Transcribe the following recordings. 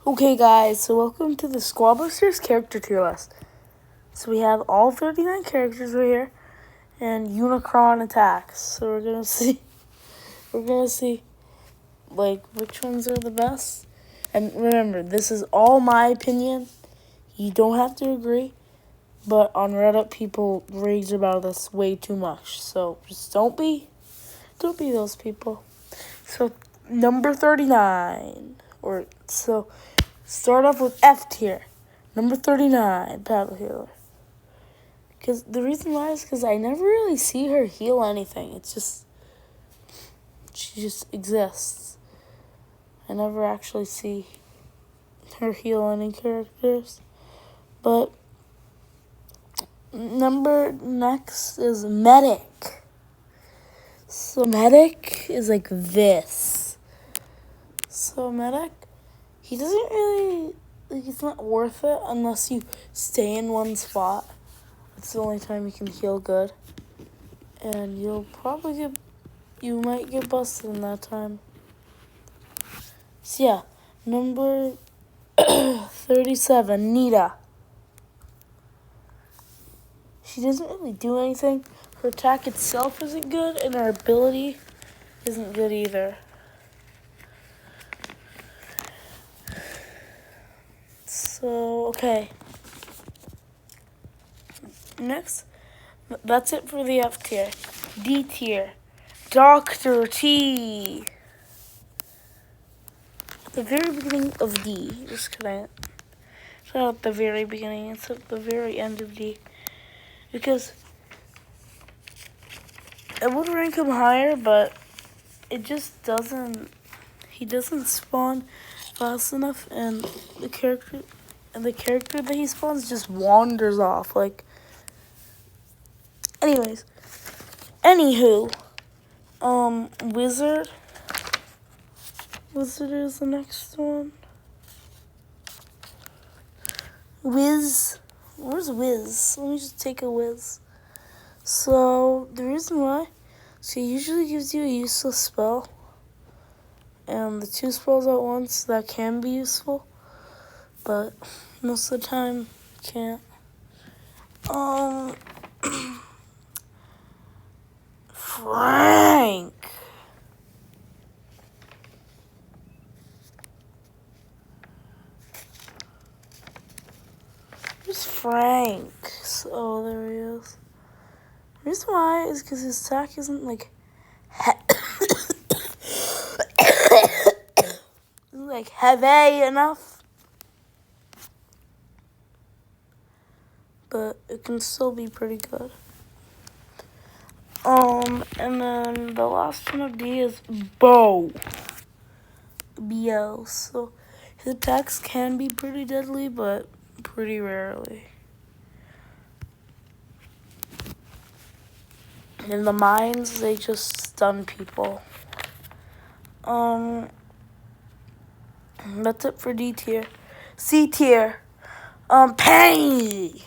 Okay guys, so welcome to the Squad Busters character tier list. So we have all 39 characters right here and Unicron attacks. So we're gonna see like which ones are the best. And remember, this is all my opinion. You don't have to agree. But on Reddit people rage about this way too much. So just don't be those people. So number 39. Start off with F tier. Number 39, Battle Healer. Because the reason why is because I never really see her heal anything. She just exists. I never actually see her heal any characters. But next is Medic. So Medic is like this. So Medic, he doesn't really, it's not worth it unless you stay in one spot. It's the only time you can heal good. And you might get busted in that time. So yeah, number 37, Nita. She doesn't really do anything. Her attack itself isn't good, and her ability isn't good either. So, okay. Next, that's it for the F tier. D tier, Dr. T. At the very beginning of D. Just kidding. It's not at the very beginning, it's at the very end of D. Because I would rank him higher, but it just doesn't. He doesn't spawn fast enough, and the character that he spawns just wanders off. Anyways, anywho, Wizard is the next one. Where's Wiz? Let me just take a Wiz. So, the reason why, he usually gives you a useless spell. And the 2 spells at once, that can be useful. But most of the time, can't. Frank. Where's Frank? Oh, there he is. The reason why is because his attack isn't heavy enough. But it can still be pretty good. And then the last one of D is Bo. BL. So his attacks can be pretty deadly, but pretty rarely. In the mines, they just stun people. That's it for D tier. C tier. Penny.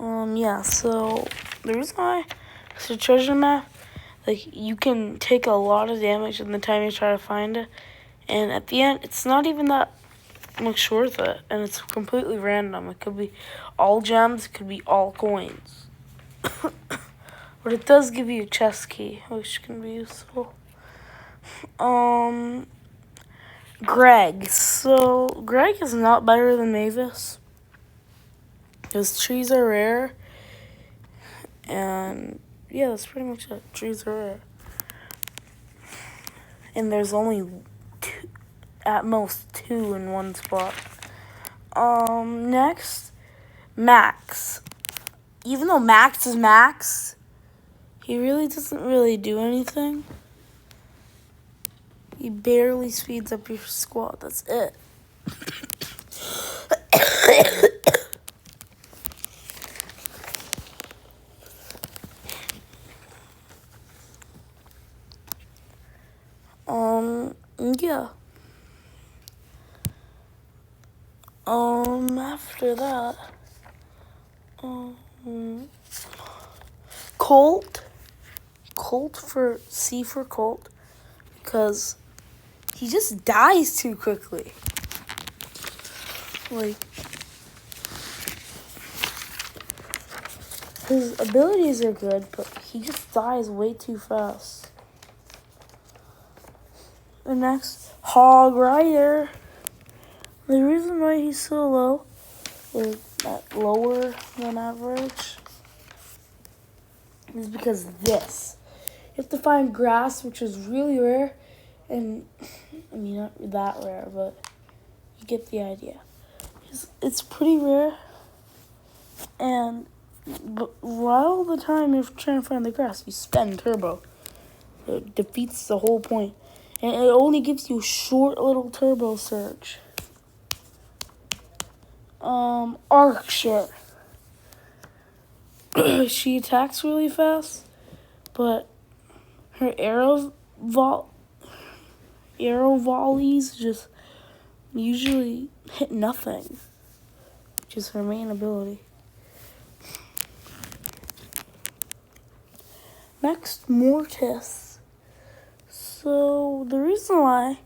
Yeah, so the reason why it's a treasure map, you can take a lot of damage in the time you try to find it, and at the end, it's not even that much worth it, and it's completely random. It could be all gems, it could be all coins. But it does give you a chest key, which can be useful. Greg. So, Greg is not better than Mavis. His trees are rare. And, yeah, that's pretty much it. Trees are rare. And there's only at most 2 in one spot. Next, Max. Even though Max is Max, he really doesn't really do anything. He barely speeds up your squad. That's it. Yeah. After that, Colt for C for Colt, because he just dies too quickly. Like, his abilities are good, but he just dies way too fast. The next, Hog Rider. The reason why he's so low is that lower than average is because this. You have to find grass, which is really rare, and I mean, not that rare, but you get the idea. It's pretty rare, but while the time you're trying to find the grass, you spend turbo. It defeats the whole point. And it only gives you short little turbo surge. Archer. She attacks really fast, but her arrow volleys just usually hit nothing, which is her main ability. Next, Mortis. So the reason why,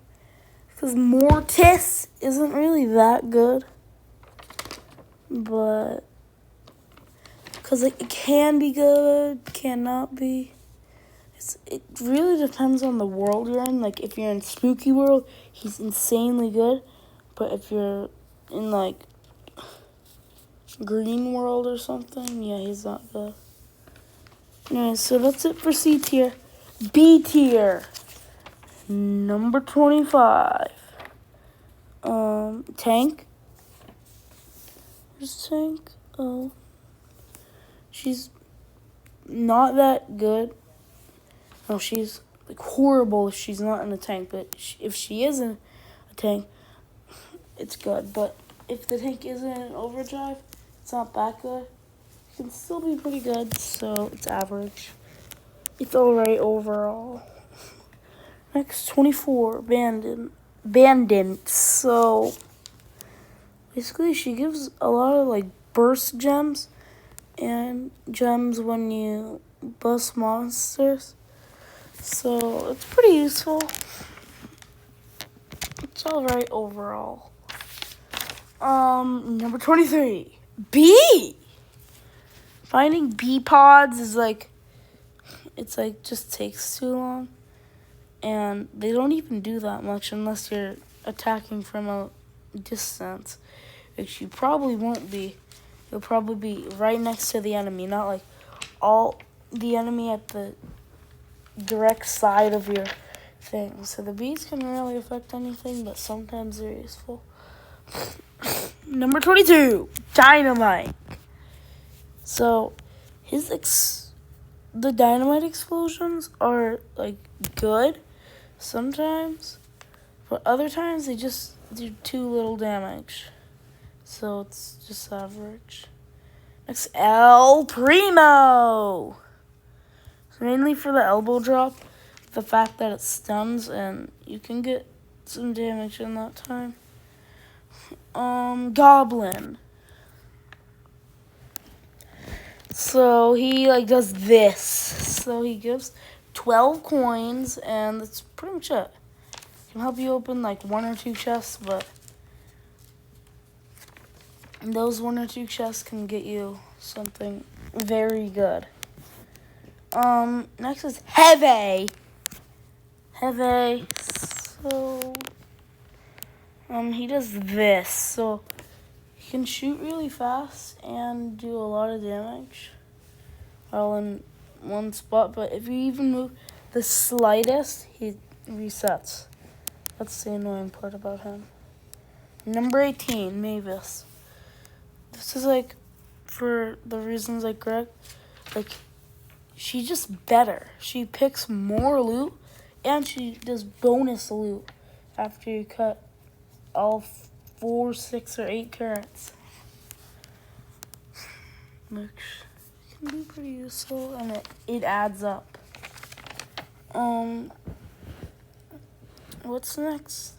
because Mortis isn't really that good, but because it can be good, cannot be. It really depends on the world you're in. Like, if you're in Spooky World, he's insanely good. But if you're in, like, Green World or something, yeah, he's not good. Anyway, so that's it for C tier. B tier. Number 25. Tank. Where's Tank? Oh. She's not that good. No, she's like horrible if she's not in a tank. But if she is in a tank, it's good. But if the tank isn't in overdrive, it's not that good. It can still be pretty good, so it's average. It's alright overall. Next, 24, Bandit. So, basically she gives a lot of, like, burst gems and gems when you bust monsters. So, it's pretty useful. It's alright overall. Number 23, B! Finding bee pods is like, it's like just takes too long. And they don't even do that much unless you're attacking from a distance, which you probably won't be. You'll probably be right next to the enemy, not like all the enemy at the direct side of your thing. So the bees can really affect anything, but sometimes they're useful. Number 22, Dynamite. So the dynamite explosions are like good sometimes, but other times they just do too little damage. So it's just average. Next, El Primo. So mainly for the elbow drop, the fact that it stuns and you can get some damage in that time. Goblin. So he like does this. So he gives 12 coins and that's pretty much it. Can help you open like 1 or 2 chests, but those 1 or 2 chests can get you something very good. Next is Heavy. So he does this. So he can shoot really fast and do a lot of damage all in one spot, but if you even move the slightest, he resets. That's the annoying part about him. Number 18, Mavis. This is like, for the reasons like Greg, like, she's just better. She picks more loot, and she does bonus loot after you cut all 4, 6, or 8 carrots. Which can be pretty useful, and it adds up. What's next?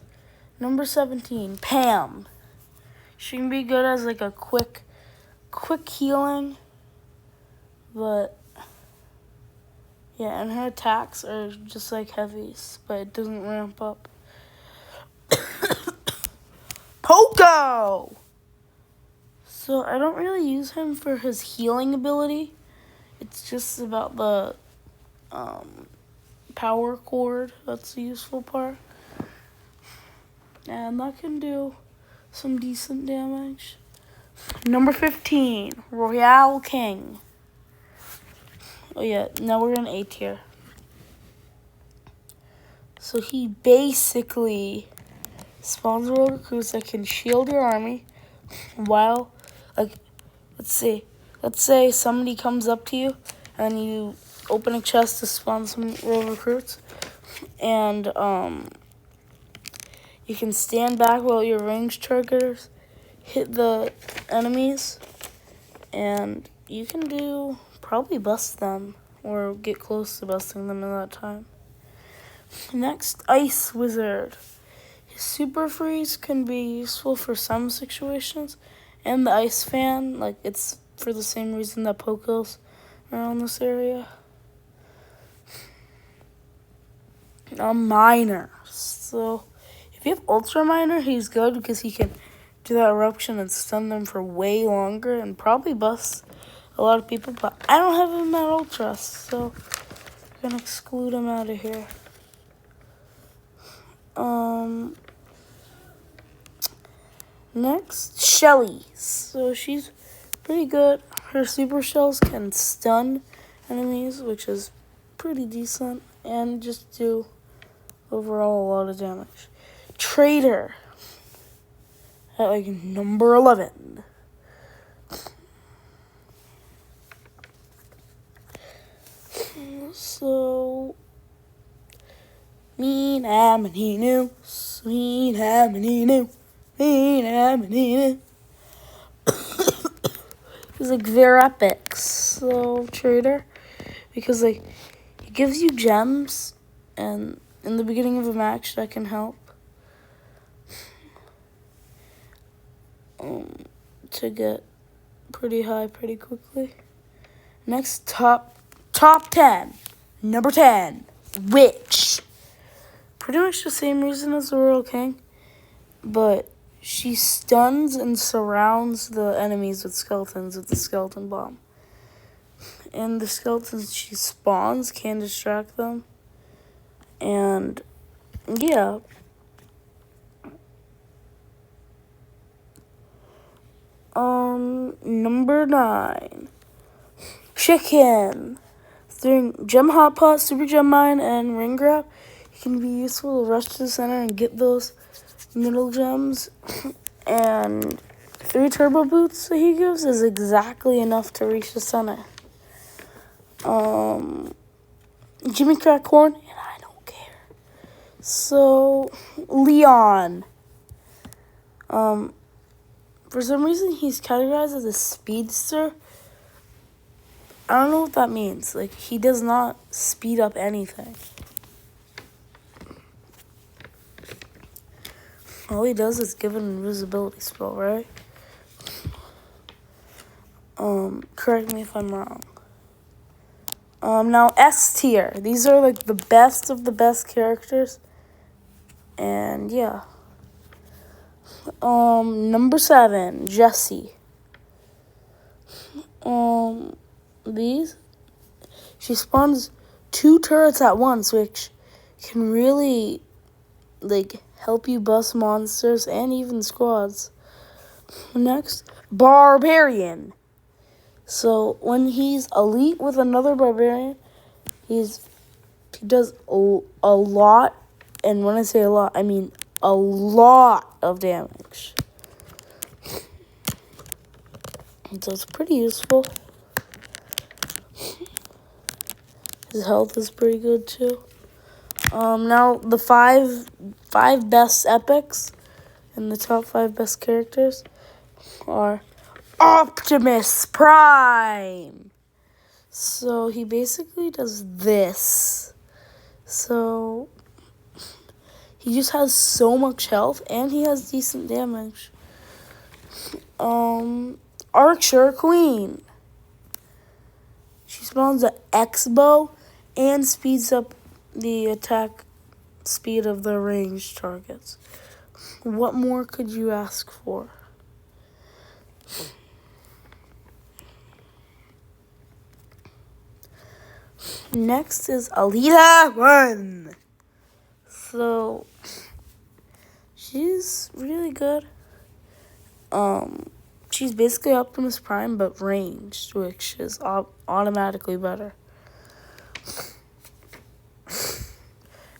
Number 17, Pam. She can be good as like a quick healing, but yeah, and her attacks are just like Heavy's, but it doesn't ramp up. Go! So I don't really use him for his healing ability. It's just about the power cord. That's the useful part. And that can do some decent damage. Number 15, Royale King. Oh yeah, now we're in A tier. So he basically spawns rogue recruits that can shield your army while, like, let's say somebody comes up to you and you open a chest to spawn some rogue recruits, and you can stand back while your ranged targeters hit the enemies, and you can probably bust them or get close to busting them in that time. Next, Ice Wizard. His Super Freeze can be useful for some situations, and the Ice Fan, like, it's for the same reason that Poke's around this area. Miner. So if you have Ultra Miner, he's good because he can do that eruption and stun them for way longer and probably bust a lot of people, but I don't have him at Ultra, so I'm gonna exclude him out of here. Next, Shelly. So she's pretty good. Her super shells can stun enemies, which is pretty decent, and just do overall a lot of damage. Trader at like number 11. So mean Amininu, sweet Amininu, mean Amininu. He's like very epic. So Trader, because like he gives you gems, and in the beginning of a match that can help to get pretty high pretty quickly. Next, top 10, number 10, Witch. Pretty much the same reason as the Royal King, but she stuns and surrounds the enemies with skeletons with the skeleton bomb. And the skeletons she spawns can distract them. And yeah. Number 9, Chicken. During Gem Hot Pot, Super Gem Mine, and Ring Grab, it can be useful to rush to the center and get those middle gems. And 3 turbo boots that he gives is exactly enough to reach the center. Jimmy Crack Corn, and I don't care. So, Leon. For some reason, he's categorized as a speedster. I don't know what that means. Like, he does not speed up anything. All he does is give an invisibility spell, right? Correct me if I'm wrong. Now S tier. These are like the best of the best characters. And yeah. Number 7, Jessie. She spawns 2 turrets at once, which can really like help you bust monsters and even squads. Next, Barbarian. So when he's elite with another Barbarian, he does a lot, and when I say a lot, I mean a lot of damage. So it's pretty useful. His health is pretty good too. Now the five best epics and the top 5 best characters are Optimus Prime. So he basically does this. So he just has so much health and he has decent damage. Archer Queen. She spawns an X-bow and speeds up the attack speed of the ranged targets, What more could you ask for? Next is Alita 1. So, she's really good. She's basically Optimus Prime, but ranged, which is automatically better.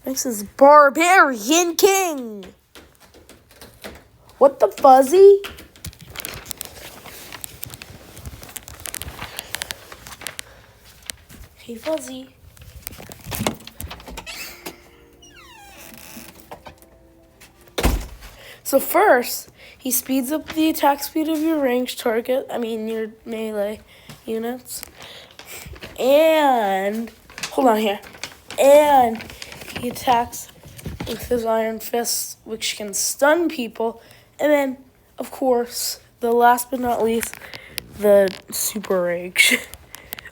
Next is Barbarian King. What the fuzzy? Hey, fuzzy. So first, he speeds up the attack speed of your ranged target, your melee units. And, hold on here. And he attacks with his Iron Fist, which can stun people. And then, of course, the last but not least, the Super Rage.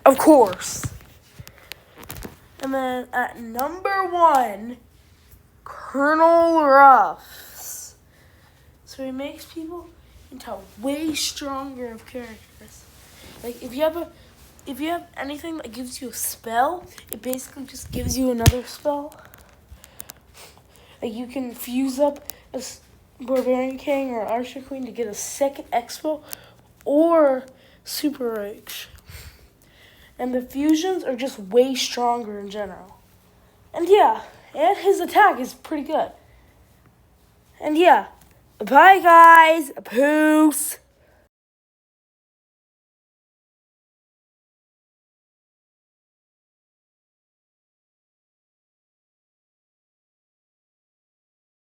Of course. And then at number 1, Colonel Ruffs. So he makes people into way stronger of characters. Like if you have anything that gives you a spell, it basically just gives you another spell. Like you can fuse up a Barbarian King or Archer Queen to get a second expo or Super Rage. And the fusions are just way stronger in general. And and his attack is pretty good. And bye guys, peace.